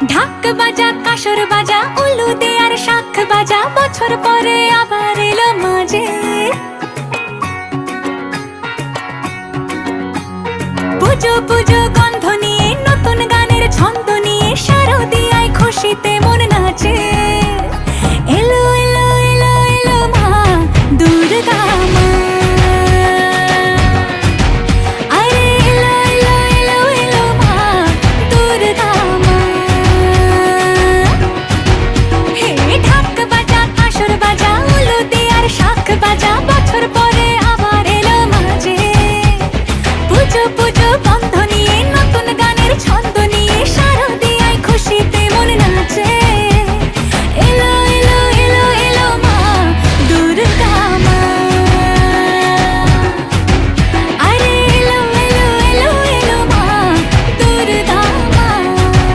ঢাক বাজা কাসর বাজা উলু দে আর শাখ বাজা, বছর পরে আবার এলো মাঝে। পুজো পুজো গন্ধ নিয়ে নতুন গানের ছন্দ